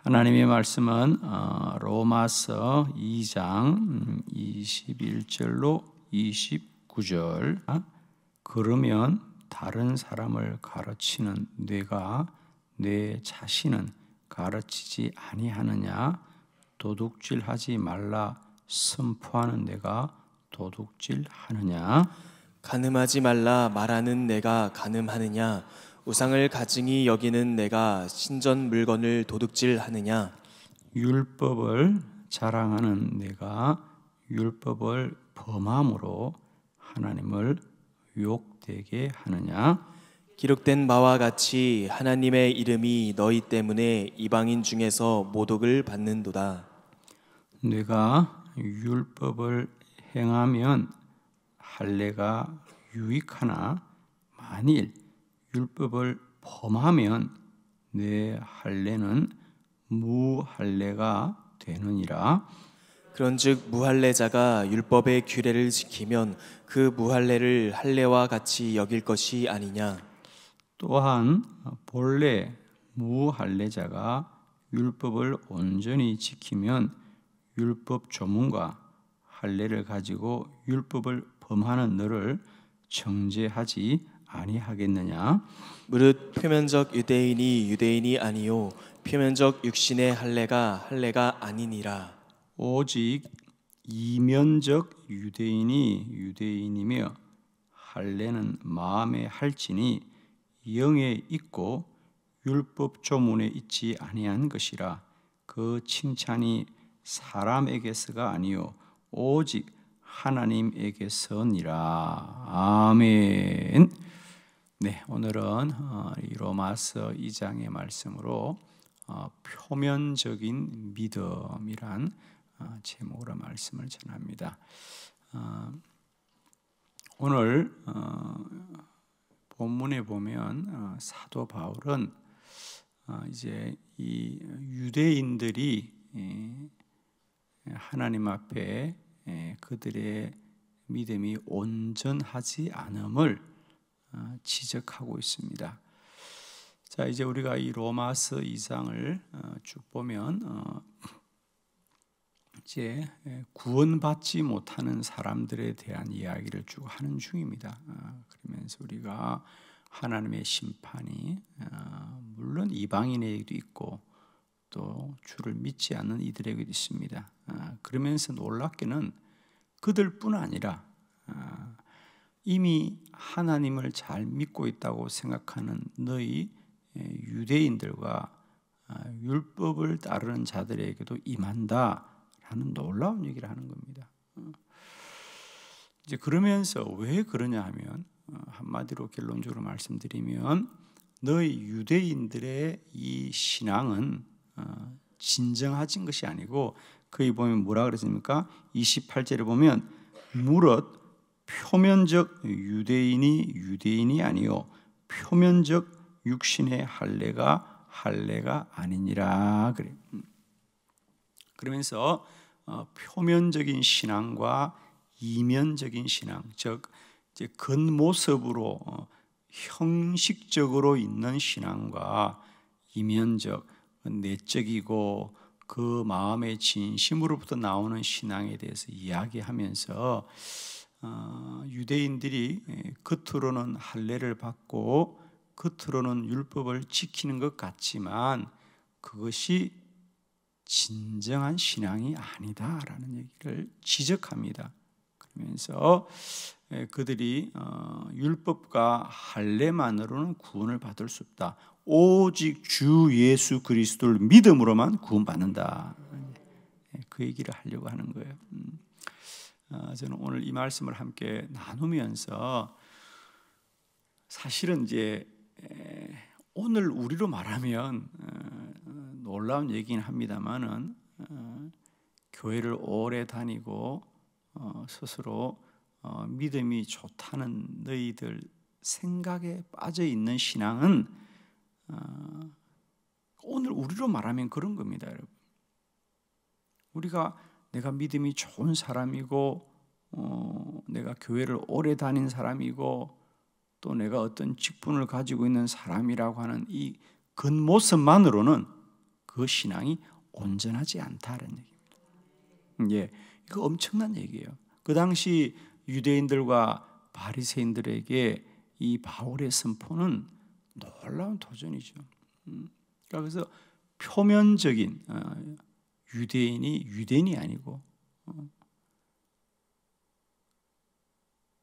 하나님의 말씀은 로마서 2장 21절로 29절. 그러면 다른 사람을 가르치는 내가 내 자신은 가르치지 아니하느냐? 도둑질하지 말라 선포하는 내가 도둑질하느냐? 간음하지 말라 말하는 내가 간음하느냐? 우상을 가증히 여기는 내가 신전 물건을 도둑질하느냐? 율법을 자랑하는 내가 율법을 범함으로 하나님을 욕되게 하느냐? 기록된 바와 같이 하나님의 이름이 너희 때문에 이방인 중에서 모독을 받는도다. 내가 율법을 행하면 할례가 유익하나 만일 율법을 범하면 내 할례는 무할례가 되느니라. 그런즉 무할례자가 율법의 규례를 지키면 그 무할례를 할례와 같이 여길 것이 아니냐? 또한 본래 무할례자가 율법을 온전히 지키면 율법 조문과 할례를 가지고 율법을 범하는 너를 정죄하지 아니하겠느냐? 무릇 표면적 유대인이 유대인이 아니요 표면적 육신의 할례가 할례가 아니니라. 오직 이면적 유대인이 유대인이며 할례는 마음에 할지니 영에 있고 율법 조문에 있지 아니한 것이라. 그 칭찬이 사람에게서가 아니요 오직 하나님에게서니라. 아멘. 네, 오늘은 이 로마서 2장의 말씀으로 표면적인 믿음이란 제목으로 말씀을 전합니다. 오늘 본문에 보면 사도 바울은 이제 이 유대인들이 하나님 앞에 그들의 믿음이 온전하지 않음을 지적하고 있습니다. 자, 이제 우리가 이 로마서 2장을 쭉 보면 이제 구원받지 못하는 사람들에 대한 이야기를 쭉 하는 중입니다. 그러면서 우리가 하나님의 심판이 물론 이방인에게도 있고 또 주를 믿지 않는 이들에게도 있습니다. 그러면서 놀랍게는 그들뿐 아니라 이미 하나님을 잘 믿고 있다고 생각하는 너희 유대인들과 율법을 따르는 자들에게도 임한다라는 놀라운 얘기를 하는 겁니다. 이제 그러면서 왜 그러냐 하면 한마디로 결론적으로 말씀드리면 너희 유대인들의 이 신앙은 진정하진 것이 아니고 거기 보면 뭐라 그랬습니까? 28절에 보면 무릇 표면적 유대인이 유대인이 아니요 표면적 육신의 할례가 할례가 아니니라 그래. 그러면서 표면적인 신앙과 이면적인 신앙, 즉 이제 겉모습으로 형식적으로 있는 신앙과 이면적 내적이고 그 마음의 진심으로부터 나오는 신앙에 대해서 이야기하면서 유대인들이 겉으로는 할례를 받고 겉으로는 율법을 지키는 것 같지만 그것이 진정한 신앙이 아니다라는 얘기를 지적합니다. 그러면서 그들이 율법과 할례만으로는 구원을 받을 수 없다. 오직 주 예수 그리스도를 믿음으로만 구원받는다. 그 얘기를 하려고 하는 거예요. 저는 오늘 이 말씀을 함께 나누면서 사실은 이제 오늘 우리로 말하면 놀라운 얘기긴 합니다만은 교회를 오래 다니고 스스로 믿음이 좋다는 너희들 생각에 빠져 있는 신앙은 오늘 우리로 말하면 그런 겁니다, 여러분. 우리가 내가 믿음이 좋은 사람이고 내가 교회를 오래 다닌 사람이고 또 내가 어떤 직분을 가지고 있는 사람이라고 하는 이 겉모습만으로는 그 신앙이 온전하지 않다는 얘기입니다. 예, 이거 엄청난 얘기예요. 그 당시 유대인들과 바리새인들에게 이 바울의 선포는 놀라운 도전이죠. 그래서 표면적인 유대인이 유대인이 아니고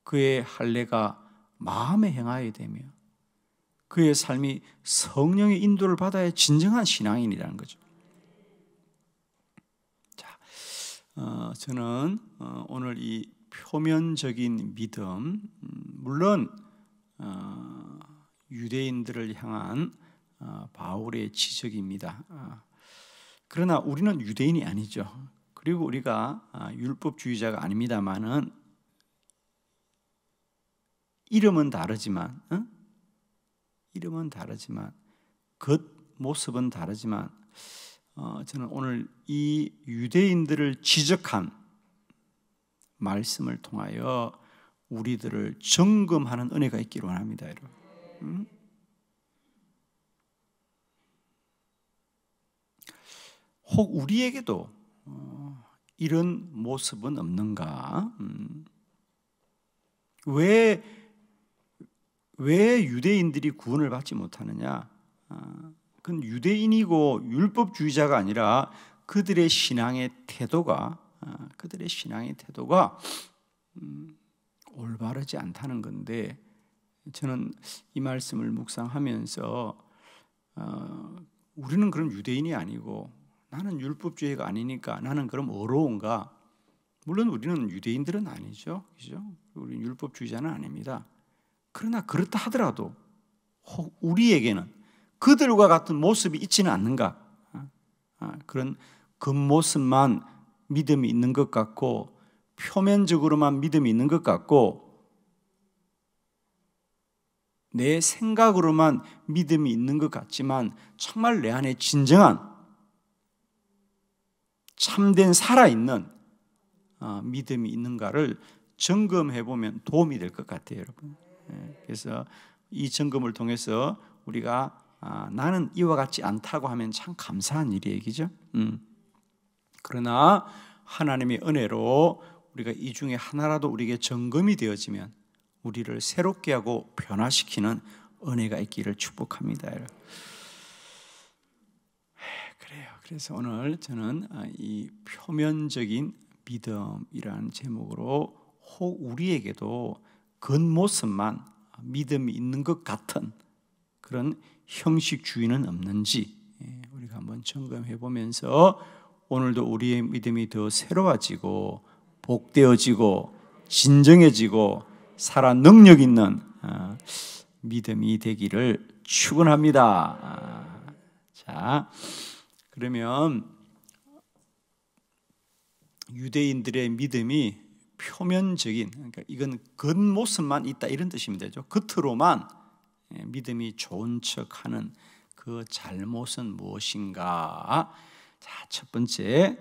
그의 할례가 마음에 행하여야 되며 그의 삶이 성령의 인도를 받아야 진정한 신앙인이라는 거죠. 자, 저는 오늘 이 표면적인 믿음, 물론 유대인들을 향한 바울의 지적입니다. 그러나 우리는 유대인이 아니죠. 그리고 우리가 율법주의자가 아닙니다만은 이름은 다르지만 겉모습은 다르지만 저는 오늘 이 유대인들을 지적한 말씀을 통하여 우리들을 점검하는 은혜가 있기를 원합니다, 여러분. 혹 우리에게도 이런 모습은 없는가? 왜 유대인들이 구원을 받지 못하느냐? 그건 유대인이고 율법주의자가 아니라 그들의 신앙의 태도가 올바르지 않다는 건데, 저는 이 말씀을 묵상하면서 우리는 그럼 유대인이 아니고 나는 율법주의가 아니니까 나는 그럼 어려운가? 물론 우리는 유대인들은 아니죠, 그죠? 우리는 율법주의자는 아닙니다. 그러나 그렇다 하더라도 우리에게는 그들과 같은 모습이 있지는 않는가? 그런 겉모습만 믿음이 있는 것 같고 표면적으로만 믿음이 있는 것 같고 내 생각으로만 믿음이 있는 것 같지만 정말 내 안에 진정한 참된 살아있는 믿음이 있는가를 점검해 보면 도움이 될 것 같아요, 여러분. 그래서 이 점검을 통해서 우리가 나는 이와 같지 않다고 하면 참 감사한 일이 얘기죠. 그러나 하나님의 은혜로 우리가 이 중에 하나라도 우리에게 점검이 되어지면 우리를 새롭게 하고 변화시키는 은혜가 있기를 축복합니다. 그래요. 그래서 오늘 저는 이 표면적인 믿음이라는 제목으로 혹 우리에게도 겉모습만 믿음이 있는 것 같은 그런 형식주의는 없는지 우리가 한번 점검해 보면서 오늘도 우리의 믿음이 더 새로워지고 복되어지고 진정해지고 살아 능력 있는 믿음이 되기를 축원합니다. 자, 그러면 유대인들의 믿음이 표면적인, 그러니까 이건 겉모습만 있다 이런 뜻이면 되죠. 겉으로만 믿음이 좋은 척하는 그 잘못은 무엇인가? 자, 첫 번째,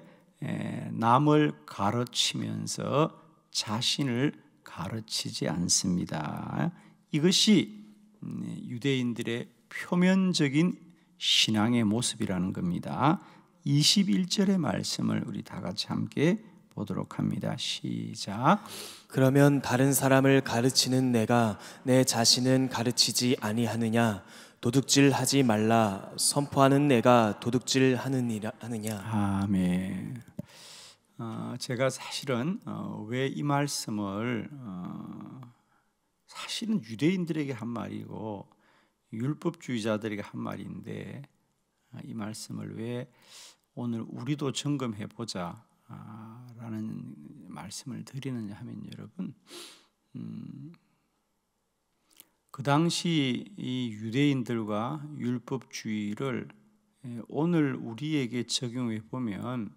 남을 가르치면서 자신을 가르치지 않습니다. 이것이 유대인들의 표면적인 신앙의 모습이라는 겁니다. 21절의 말씀을 우리 다 같이 함께 보도록 합니다. 시작. 그러면 다른 사람을 가르치는 내가 내 자신은 가르치지 아니하느냐? 도둑질하지 말라 선포하는 내가 도둑질하느냐? 아멘. 제가 사실은 왜 이 말씀을 사실은 유대인들에게 한 말이고 율법주의자들에게 한 말인데 이 말씀을 왜 오늘 우리도 점검해 보자 라는 말씀을 드리느냐 하면 여러분, 그 당시 이 유대인들과 율법주의를 오늘 우리에게 적용해 보면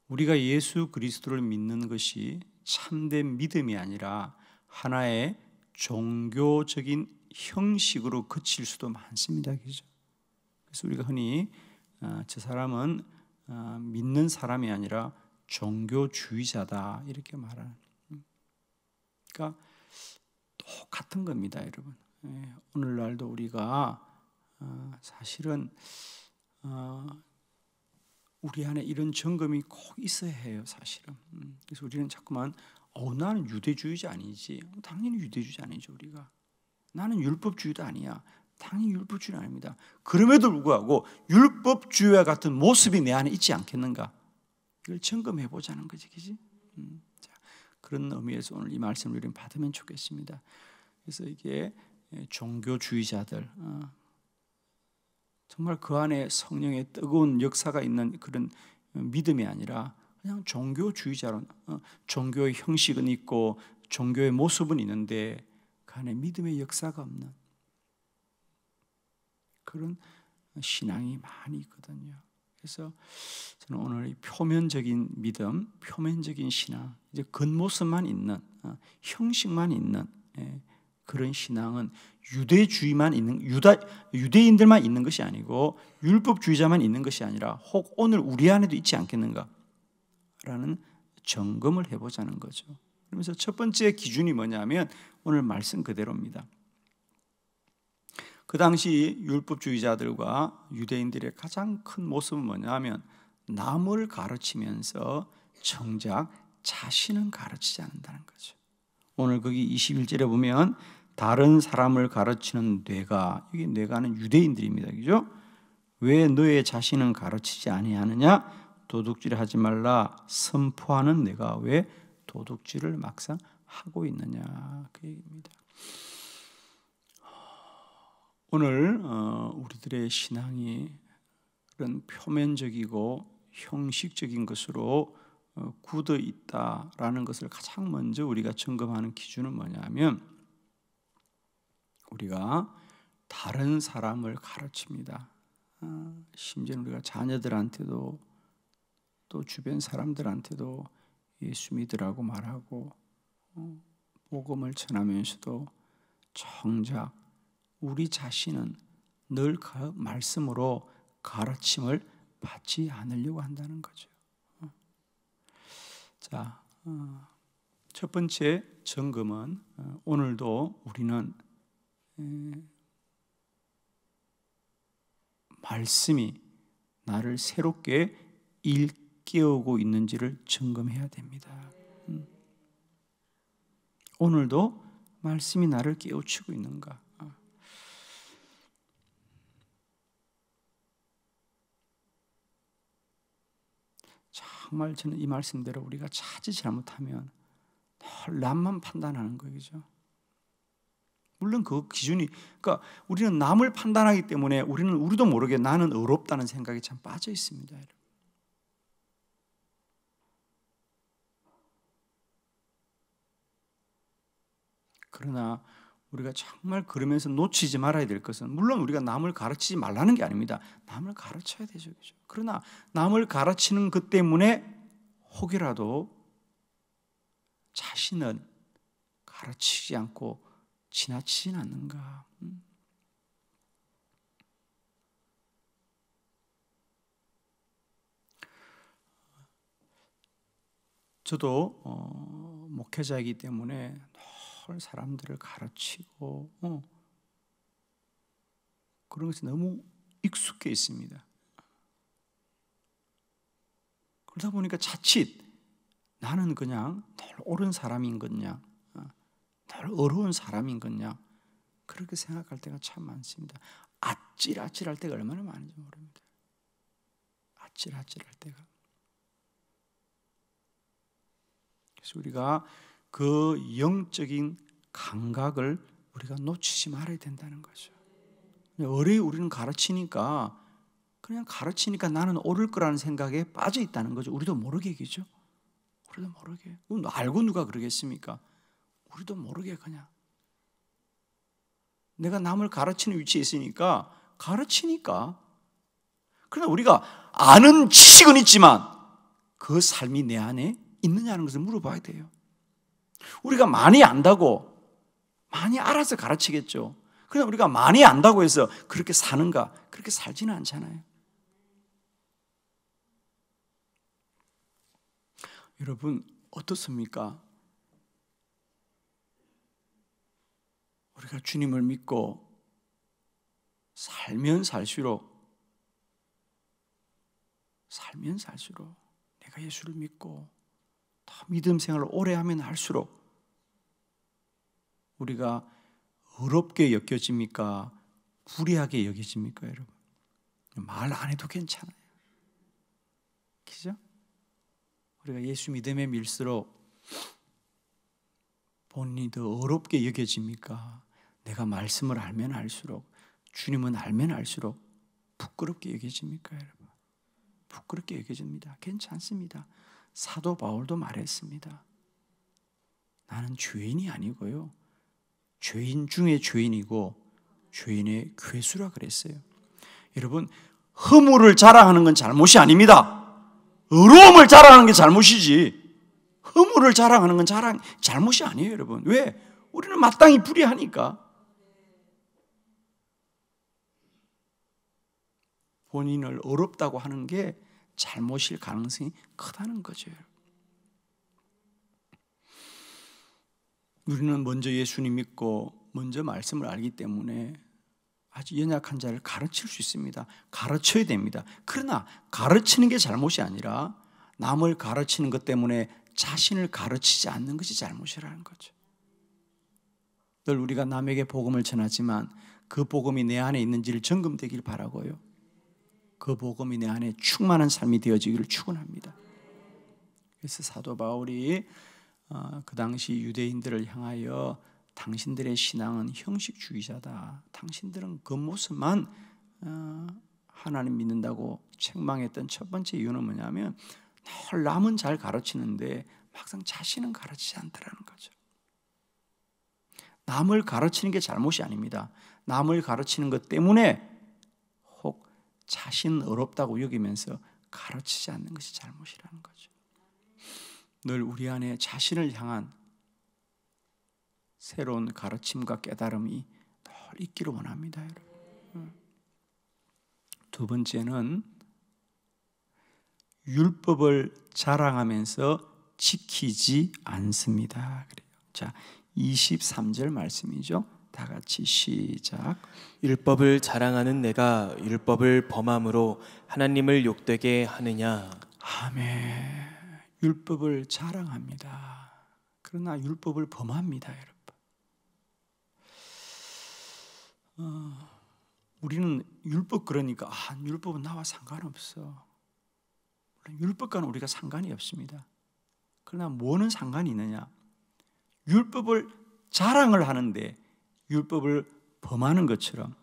우리가 예수 그리스도를 믿는 것이 참된 믿음이 아니라 하나의 종교적인 형식으로 그칠 수도 많습니다. 그죠? 그래서 우리가 흔히 저 사람은 믿는 사람이 아니라 종교주의자다 이렇게 말하는, 그러니까 똑같은 겁니다, 여러분. 오늘날도 우리가 사실은 우리 안에 이런 점검이 꼭 있어야 해요, 사실은. 그래서 우리는 자꾸만 나는 유대주의자 아니지. 당연히 유대주의자 아니죠, 우리가. 나는 율법주의도 아니야. 당연히 율법주의는 아닙니다. 그럼에도 불구하고 율법주의와 같은 모습이 내 안에 있지 않겠는가? 이걸 점검해 보자는 거지, 그지? 자, 그런 의미에서 오늘 이 말씀을 우리는 받으면 좋겠습니다. 그래서 이게 종교주의자들, 정말 그 안에 성령의 뜨거운 역사가 있는 그런 믿음이 아니라 그냥 종교주의자로, 종교의 형식은 있고 종교의 모습은 있는데 그 안에 믿음의 역사가 없는 그런 신앙이 많이 있거든요. 그래서 저는 오늘 이 표면적인 믿음, 표면적인 신앙, 이제 겉모습만 있는, 형식만 있는 그런 신앙은 유대주의만 있는, 유대인들만 있는 것이 아니고 율법주의자만 있는 것이 아니라 혹 오늘 우리 안에도 있지 않겠는가라는 점검을 해보자는 거죠. 그러면서 첫 번째 기준이 뭐냐면 오늘 말씀 그대로입니다. 그 당시 율법주의자들과 유대인들의 가장 큰 모습은 뭐냐면 남을 가르치면서 정작 자신은 가르치지 않는다는 거죠. 오늘 거기 21절에 보면 다른 사람을 가르치는 뇌가, 이게 뇌가는 유대인들입니다. 그죠? 왜 너의 자신은 가르치지 아니하느냐? 도둑질하지 말라 선포하는 내가 왜 도둑질을 막상 하고 있느냐? 그 얘기입니다. 오늘 우리들의 신앙이 그런 표면적이고 형식적인 것으로 굳어 있다라는 것을 가장 먼저 우리가 점검하는 기준은 뭐냐면 우리가 다른 사람을 가르칩니다. 심지어 우리가 자녀들한테도 또 주변 사람들한테도 예수 믿으라고 말하고 복음을 전하면서도 정작 우리 자신은 늘 그 말씀으로 가르침을 받지 않으려고 한다는 거죠. 자, 첫 번째 점검은 오늘도 우리는 말씀이 나를 새롭게 일깨우고 있는지를 점검해야 됩니다. 오늘도 말씀이 나를 깨우치고 있는가? 정말 저는 이 말씀대로 우리가 차지 잘못하면 늘 남만 판단하는 거죠. 물론 그 기준이, 그러니까 우리는 남을 판단하기 때문에 우리도 모르게 나는 의롭다는 생각이 참 빠져 있습니다. 그러나 우리가 정말 그러면서 놓치지 말아야 될 것은 물론 우리가 남을 가르치지 말라는 게 아닙니다. 남을 가르쳐야 되죠. 그렇죠? 그러나 남을 가르치는 것 때문에 혹이라도 자신은 가르치지 않고 지나치진 않는가? 저도 목회자이기 때문에 늘 사람들을 가르치고 그런 것이 너무 익숙해 있습니다. 그러다 보니까 자칫 나는 그냥 늘 옳은 사람인 거냐, 늘 어려운 사람인 거냐 그렇게 생각할 때가 참 많습니다. 아찔아찔할 때가 얼마나 많은지 모릅니다. 아찔아찔할 때가. 그래서 우리가 그 영적인 감각을 우리가 놓치지 말아야 된다는 거죠. 우리는 가르치니까 그냥 가르치니까 나는 옳을 거라는 생각에 빠져 있다는 거죠. 우리도 모르게 그죠? 우리도 모르게. 알고 누가 그러겠습니까? 우리도 모르게 그냥. 내가 남을 가르치는 위치에 있으니까 가르치니까. 그러나 우리가 아는 지식은 있지만 그 삶이 내 안에 있느냐는 것을 물어봐야 돼요. 우리가 많이 안다고 많이 알아서 가르치겠죠. 그러나 우리가 많이 안다고 해서 그렇게 사는가? 그렇게 살지는 않잖아요. 여러분 어떻습니까? 우리가 주님을 믿고 살면 살수록 내가 예수를 믿고 더 믿음 생활을 오래 하면 할수록 우리가 어렵게 여겨집니까? 불의하게 여겨집니까, 여러분? 말 안 해도 괜찮아요. 그죠? 우리가 예수 믿음에 밀수록 본인이 더 어렵게 여겨집니까? 내가 말씀을 알면 알수록, 주님은 알면 알수록 부끄럽게 여겨집니까, 여러분? 부끄럽게 여겨집니다. 괜찮습니다. 사도 바울도 말했습니다. 나는 죄인이 아니고요, 죄인 중에 죄인이고 죄인의 괴수라 그랬어요. 여러분, 허물을 자랑하는 건 잘못이 아닙니다. 의로움을 자랑하는 게 잘못이지, 허물을 자랑하는 건 잘못이 아니에요, 여러분. 왜? 우리는 마땅히 불의하니까. 본인을 어렵다고 하는 게 잘못일 가능성이 크다는 거죠. 우리는 먼저 예수님 믿고 먼저 말씀을 알기 때문에 아주 연약한 자를 가르칠 수 있습니다. 가르쳐야 됩니다. 그러나 가르치는 게 잘못이 아니라 남을 가르치는 것 때문에 자신을 가르치지 않는 것이 잘못이라는 거죠. 늘 우리가 남에게 복음을 전하지만 그 복음이 내 안에 있는지를 점검되길 바라고요, 그 복음이 내 안에 충만한 삶이 되어지기를 축원합니다. 그래서 사도 바울이 그 당시 유대인들을 향하여 당신들의 신앙은 형식주의자다, 당신들은 겉모습만 하나님 믿는다고 책망했던 첫 번째 이유는 뭐냐면 늘 남은 잘 가르치는데 막상 자신은 가르치지 않더라는 거죠. 남을 가르치는 게 잘못이 아닙니다. 남을 가르치는 것 때문에 혹 자신은 어렵다고 여기면서 가르치지 않는 것이 잘못이라는 거죠. 늘 우리 안에 자신을 향한 새로운 가르침과 깨달음이 늘 있기를 원합니다, 여러분. 두 번째는 율법을 자랑하면서 지키지 않습니다. 그래요. 자, 23절 말씀이죠. 다 같이 시작. 율법을 자랑하는 내가 율법을 범함으로 하나님을 욕되게 하느냐. 아멘. 율법을 자랑합니다. 그러나 율법을 범합니다, 여러분. 우리는 율법 그러니까 율법은 나와 상관없어. 율법과는 우리가 상관이 없습니다. 그러나 뭐는 상관이 있느냐? 율법을 자랑을 하는데 율법을 범하는 것처럼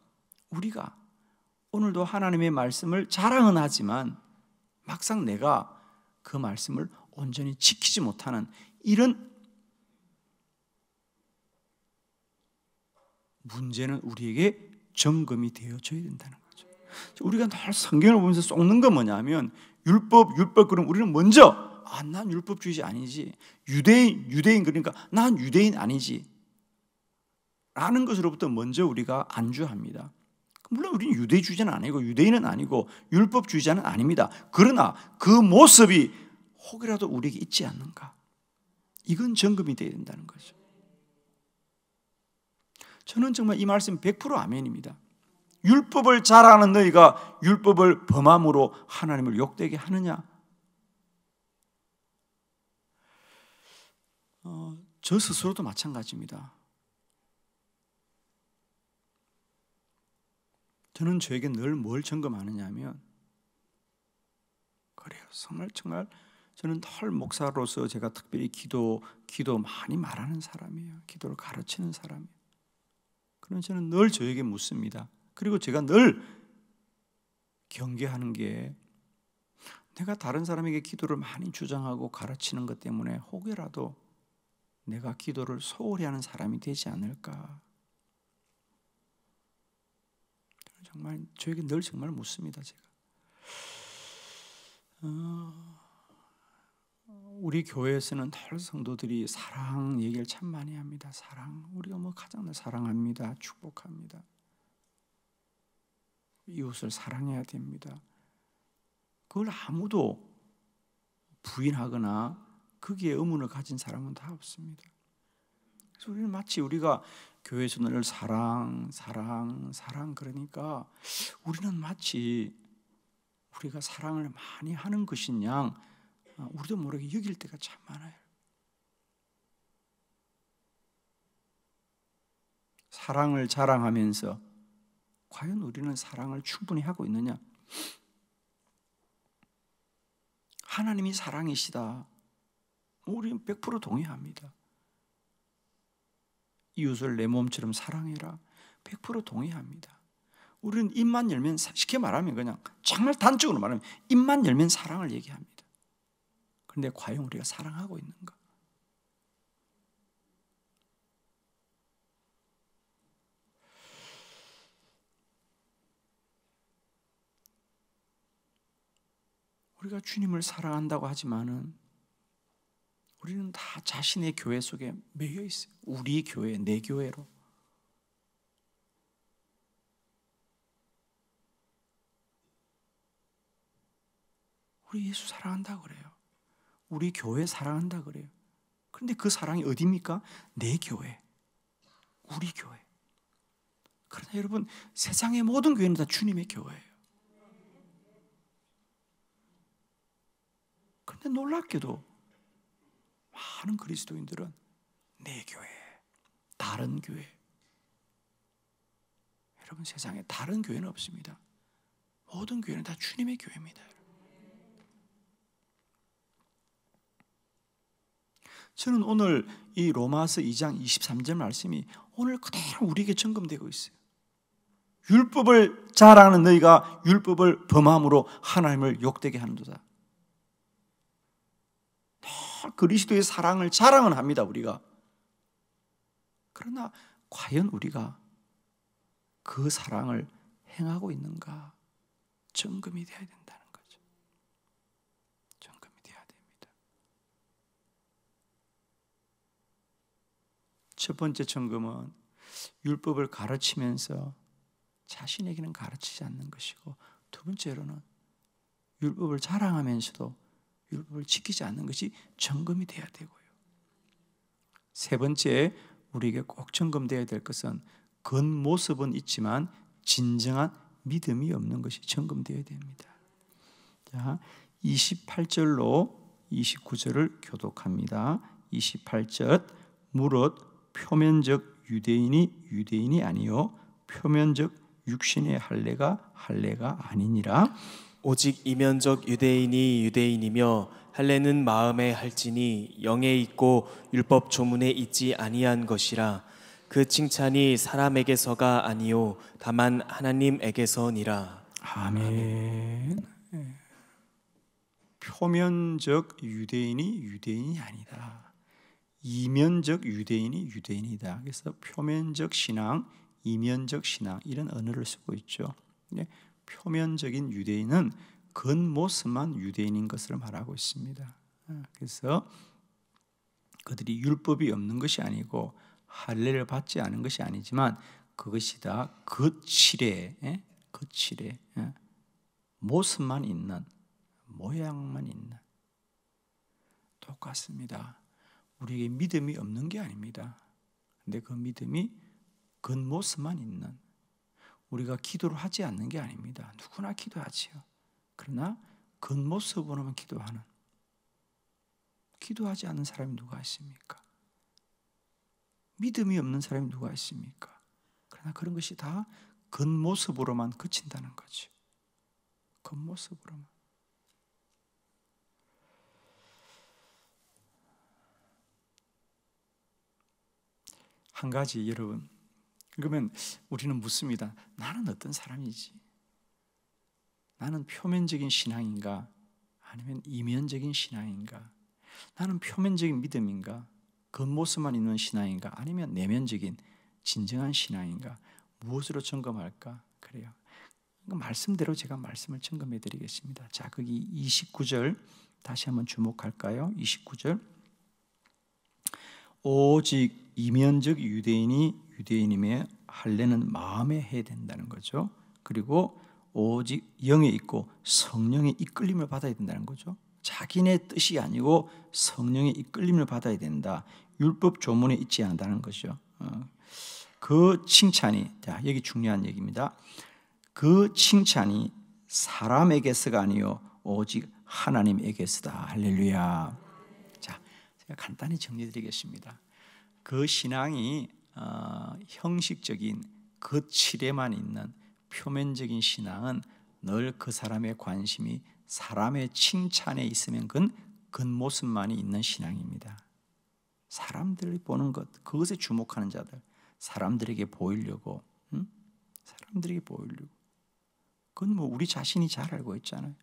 우리가 오늘도 하나님의 말씀을 자랑은 하지만 막상 내가 그 말씀을 온전히 지키지 못하는 이런 문제는 우리에게 점검이 되어져야 된다는 거죠. 우리가 늘 성경을 보면서 쏟는 건 뭐냐면 율법 그럼 우리는 먼저 난 율법주의자 아니지, 유대인 그러니까 난 유대인 아니지 라는 것으로부터 먼저 우리가 안주합니다. 물론 우리는 유대주의자는 아니고 유대인은 아니고 율법주의자는 아닙니다. 그러나 그 모습이 혹이라도 우리에게 있지 않는가, 이건 점검이 되어야 된다는 거죠. 저는 정말 이 말씀 100% 아멘입니다. 율법을 자랑하는 너희가 율법을 범함으로 하나님을 욕되게 하느냐? 저 스스로도 마찬가지입니다. 저는 저에게 늘 뭘 점검하느냐면, 그래요, 정말 저는 늘 목사로서 제가 특별히 기도 많이 말하는 사람이에요. 기도를 가르치는 사람이에요. 그럼 저는 늘 저에게 묻습니다. 그리고 제가 늘 경계하는 게, 내가 다른 사람에게 기도를 많이 주장하고 가르치는 것 때문에 혹여라도 내가 기도를 소홀히 하는 사람이 되지 않을까. 정말 저에게 늘 정말 묻습니다. 제가 우리 교회에서는 늘 성도들이 사랑 얘기를 참 많이 합니다. 사랑, 우리가 가장 사랑합니다, 축복합니다, 이웃을 사랑해야 됩니다. 그걸 아무도 부인하거나 거기에 의문을 가진 사람은 다 없습니다. 그래서 우리는 마치 우리가 교회에서 늘 사랑, 사랑, 사랑 그러니까 우리는 마치 우리가 사랑을 많이 하는 것인 양 우리도 모르게 여길 때가 참 많아요. 사랑을 자랑하면서 과연 우리는 사랑을 충분히 하고 있느냐? 하나님이 사랑이시다. 우리는 100% 동의합니다. 이웃을 내 몸처럼 사랑해라. 100% 동의합니다. 우리는 입만 열면, 쉽게 말하면 그냥 정말 단적으로 말하면 입만 열면 사랑을 얘기합니다. 그런데 과연 우리가 사랑하고 있는가? 우리가 주님을 사랑한다고 하지만은 우리는 다 자신의 교회 속에 매여 있어요. 우리 교회, 내 교회로. 우리 예수 사랑한다 그래요. 우리 교회 사랑한다 그래요. 그런데 그 사랑이 어디입니까? 내 교회, 우리 교회. 그러나 여러분, 세상의 모든 교회는 다 주님의 교회예요. 그런데 놀랍게도 많은 그리스도인들은 내 교회, 다른 교회. 여러분, 세상에 다른 교회는 없습니다. 모든 교회는 다 주님의 교회입니다. 저는 오늘 이 로마서 2장 23절 말씀이 오늘 그대로 우리에게 점검되고 있어요. 율법을 자랑하는 너희가 율법을 범함으로 하나님을 욕되게 하는도다. 그리스도의 사랑을 자랑은 합니다, 우리가. 그러나 과연 우리가 그 사랑을 행하고 있는가 점검이 되어야 된다는 거죠. 점검이 되어야 됩니다. 첫 번째 점검은 율법을 가르치면서 자신에게는 가르치지 않는 것이고, 두 번째로는 율법을 자랑하면서도 율법을 지키지 않는 것이 점검이 되어야 되고요. 세 번째, 우리에게 꼭 점검되어야 될 것은 겉모습은 있지만 진정한 믿음이 없는 것이 점검되어야 됩니다. 자, 28절로 29절을 교독합니다. 28절, 무릇 표면적 유대인이 아니요 표면적 육신의 할례가 아니니라. 오직 이면적 유대인이 유대인이며 할례는 마음에 할지니 영에 있고 율법 조문에 있지 아니한 것이라. 그 칭찬이 사람에게서가 아니요 다만 하나님에게서니라. 아멘. 표면적 유대인이 아니다. 이면적 유대인이다. 그래서 표면적 신앙, 이면적 신앙, 이런 언어를 쓰고 있죠. 표면적인 유대인은 겉모습만 유대인인 것을 말하고 있습니다. 그래서 그들이 율법이 없는 것이 아니고 할례를 받지 않은 것이 아니지만 그것이 다 겉칠에 모습만 있는, 모양만 있는, 똑같습니다. 우리에게 믿음이 없는 게 아닙니다. 근데 그 믿음이 겉모습만 있는, 우리가 기도를 하지 않는 게 아닙니다. 누구나 기도하지요. 그러나 겉모습으로만 기도하는, 기도하지 않는 사람이 누가 있습니까? 믿음이 없는 사람이 누가 있습니까? 그러나 그런 것이 다 겉모습으로만 그친다는 거죠. 겉모습으로만. 한 가지 여러분, 그러면 우리는 묻습니다. 나는 어떤 사람이지? 나는 표면적인 신앙인가? 아니면 이면적인 신앙인가? 나는 표면적인 믿음인가? 겉모습만 있는 신앙인가? 아니면 내면적인 진정한 신앙인가? 무엇으로 점검할까? 그래요. 말씀대로 제가 말씀을 점검해 드리겠습니다. 자, 거기 29절 다시 한번 주목할까요? 29절. 오직 이면적 유대인임에 할례는 마음에 해야 된다는 거죠. 그리고 오직 영에 있고 성령의 이끌림을 받아야 된다는 거죠. 자기네 뜻이 아니고 성령의 이끌림을 받아야 된다. 율법 조문에 있지 않다는 것이죠. 그 칭찬이, 자, 여기 중요한 얘기입니다. 그 칭찬이 사람에게서가 아니요 오직 하나님에게서다. 할렐루야. 자, 제가 간단히 정리드리겠습니다. 그 신앙이 형식적인 거칠에만 있는 표면적인 신앙은 늘 그 사람의 관심이 사람의 칭찬에 있으면 그건 겉모습만이 있는 신앙입니다. 사람들이 보는 것, 그것에 주목하는 자들, 사람들에게 보이려고, 사람들에게 보이려고. 그건 뭐 우리 자신이 잘 알고 있잖아요.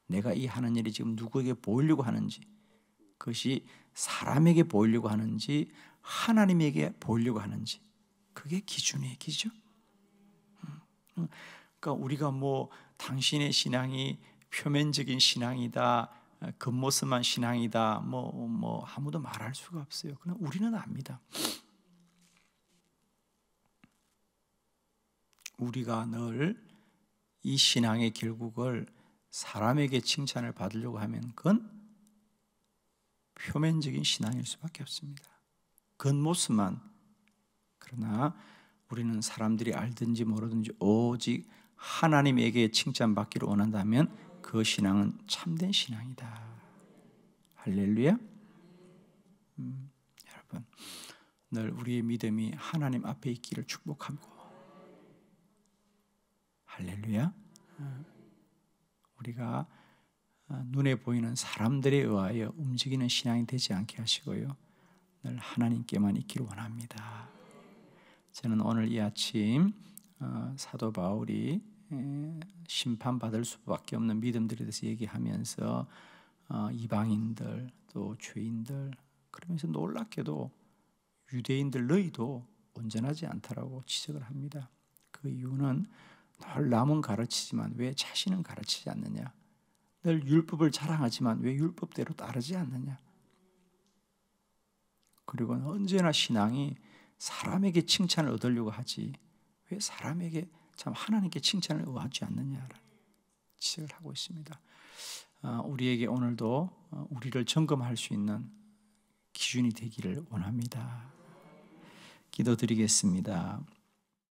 내가 이 하는 일이 지금 누구에게 보이려고 하는지, 그것이 사람에게 보이려고 하는지 하나님에게 보이려고 하는지, 그게 기준이에요. 기준. 그러니까 우리가 뭐 당신의 신앙이 표면적인 신앙이다, 겉모습만 신앙이다, 뭐 아무도 말할 수가 없어요. 그러나 우리는 압니다. 우리가 늘 이 신앙의 결국을 사람에게 칭찬을 받으려고 하면 그건 표면적인 신앙일 수밖에 없습니다. 겉모습만. 그러나 우리는 사람들이 알든지 모르든지 오직 하나님에게 칭찬받기를 원한다면 그 신앙은 참된 신앙이다. 할렐루야. 여러분, 늘 우리의 믿음이 하나님 앞에 있기를 축복하고, 할렐루야. 우리가 눈에 보이는 사람들에 의하여 움직이는 신앙이 되지 않게 하시고요, 늘 하나님께만 있기를 원합니다. 저는 오늘 이 아침 사도 바울이 심판받을 수밖에 없는 믿음들에 대해서 얘기하면서 이방인들 또 죄인들, 그러면서 놀랍게도 유대인들 너희도 온전하지 않다라고 지적을 합니다. 그 이유는 늘 남은 가르치지만 왜 자신은 가르치지 않느냐, 늘 율법을 자랑하지만 왜 율법대로 따르지 않느냐, 그리고 언제나 신앙이 사람에게 칭찬을 얻으려고 하지 왜 사람에게 참 하나님께 칭찬을 의하지 않느냐라는 지적을 하고 있습니다. 우리에게 오늘도 우리를 점검할 수 있는 기준이 되기를 원합니다. 기도드리겠습니다.